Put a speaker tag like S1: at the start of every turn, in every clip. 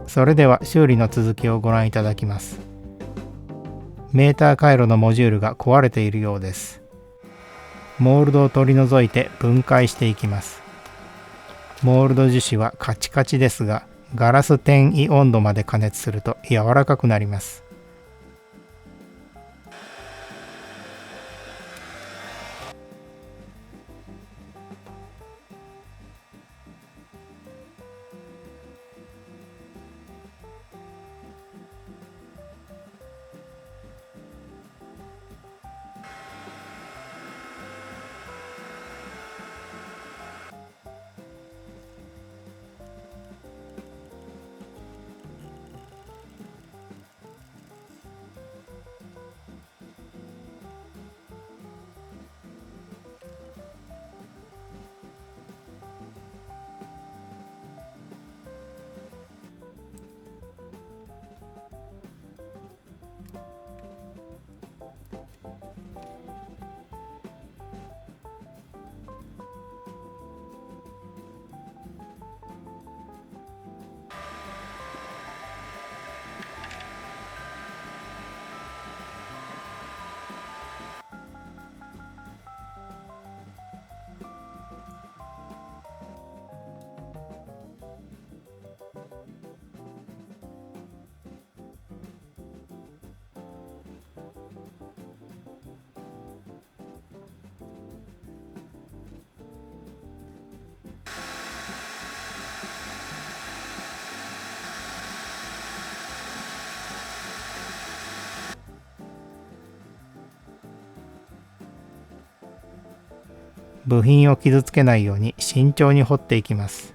S1: それでは修理の続きをご覧いただきます。メーター回路のモジュールが壊れているようです。モールドを取り除いて分解していきます。モールド樹脂はカチカチですが、ガラス転移温度まで加熱すると柔らかくなります。部品を傷つけないように慎重に掘っていきます。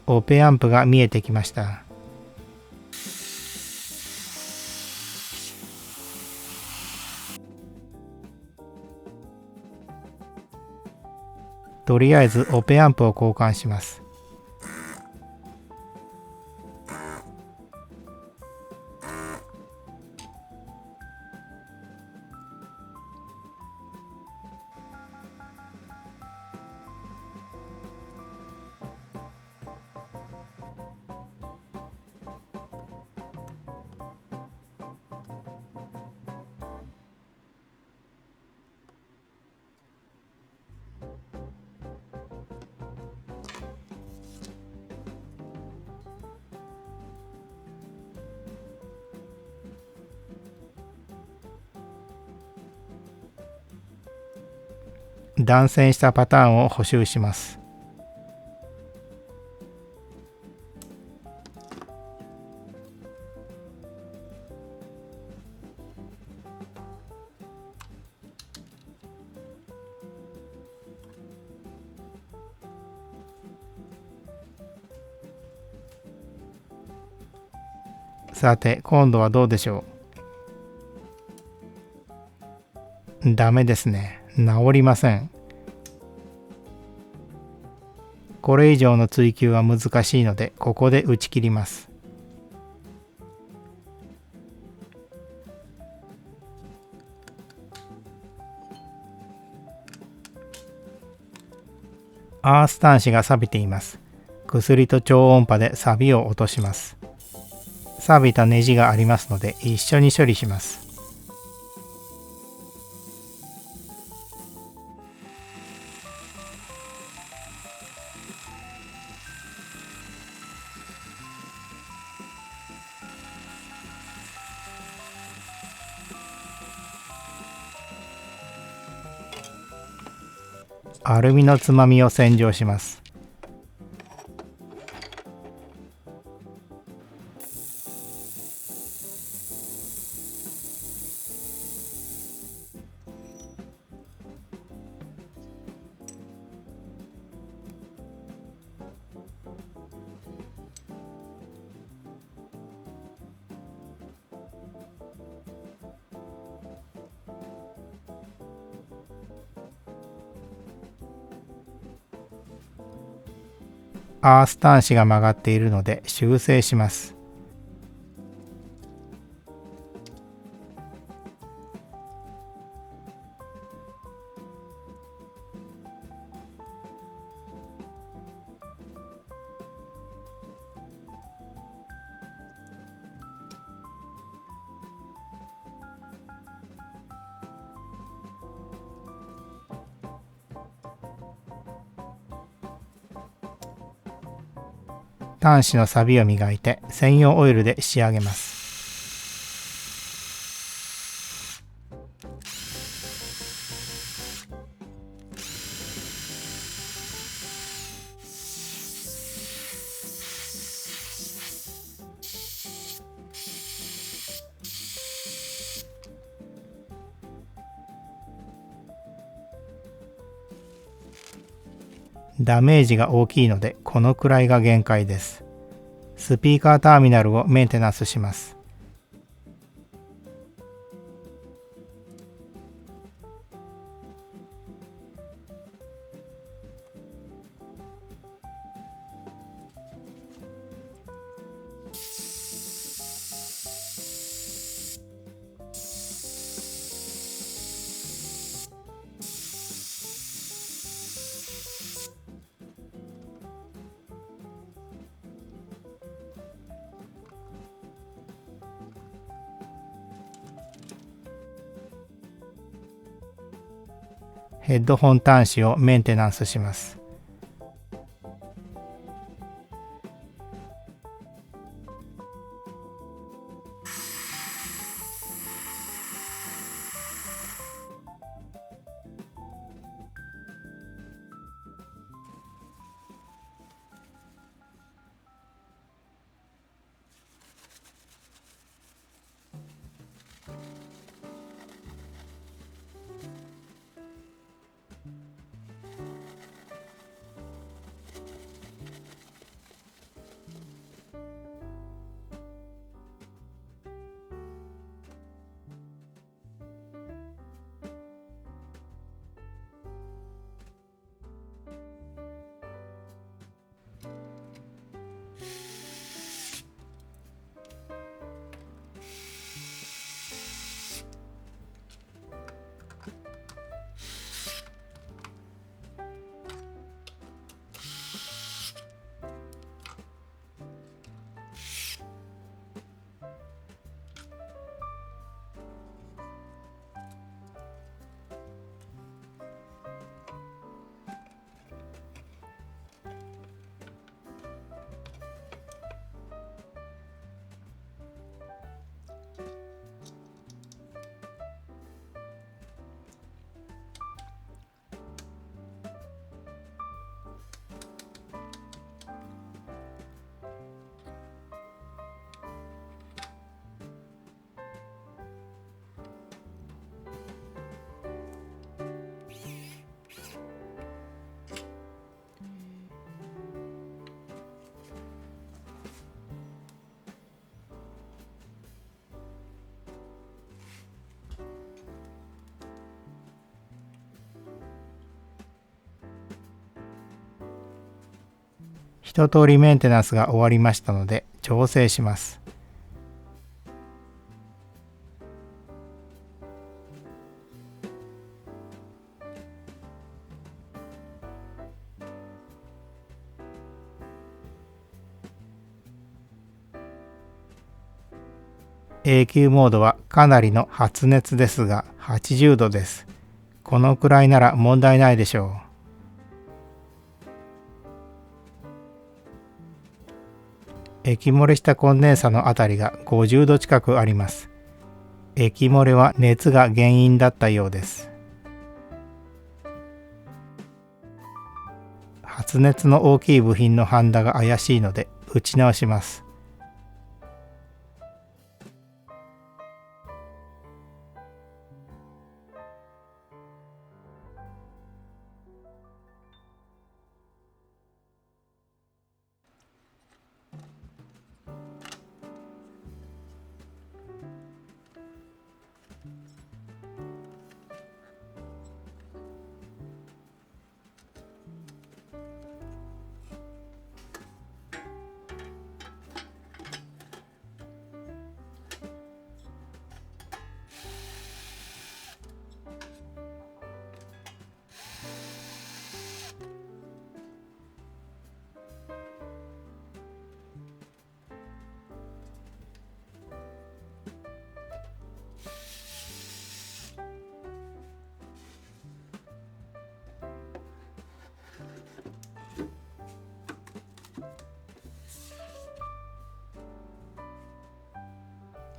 S1: オペアンプが見えてきました。とりあえずオペアンプを交換します。断線したパターンを補修します。さて、今度はどうでしょう。ダメですね。治りません。これ以上の追求は難しいので、ここで打ち切ります。アース端子が錆びています。薬と超音波で錆びを落とします。錆びたネジがありますので一緒に処理します。アルミのつまみを洗浄します。アース端子が曲がっているので修正します。端子の錆を磨いて専用オイルで仕上げます。ダメージが大きいのでこのくらいが限界です。スピーカーターミナルをメンテナンスします。ヘッドホン端子をメンテナンスします。一通りメンテナンスが終わりましたので調整します。永久モードはかなりの発熱ですが80度です。このくらいなら問題ないでしょう。液漏れしたコンデンサのあたりが50度近くあります。液漏れは熱が原因だったようです。発熱の大きい部品のハンダが怪しいので打ち直します。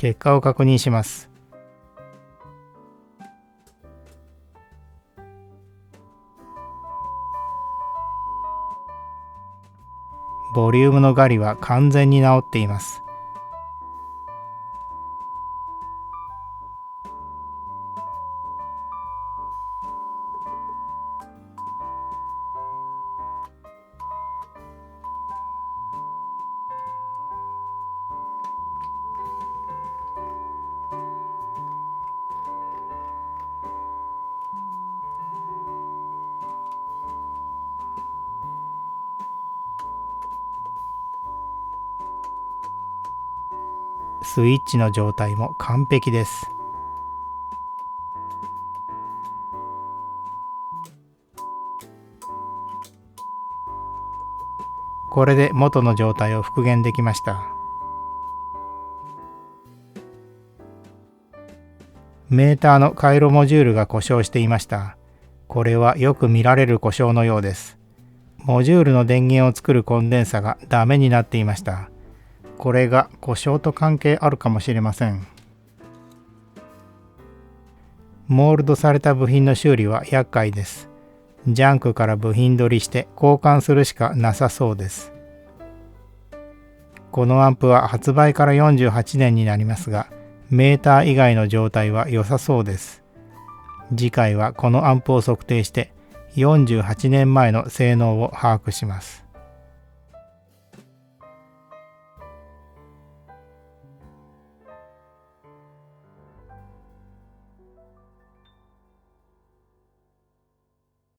S1: 結果を確認します。ボリュームのガリは完全に治っています。スイッチの状態も完璧です。これで元の状態を復元できました。メーターの回路モジュールが故障していました。これはよく見られる故障のようです。モジュールの電源を作るコンデンサがダメになっていました。これが故障と関係あるかもしれません。モールドされた部品の修理は厄介です。ジャンクから部品取りして交換するしかなさそうです。このアンプは発売から48年になりますが、メーター以外の状態は良さそうです。次回はこのアンプを測定して48年前の性能を把握します。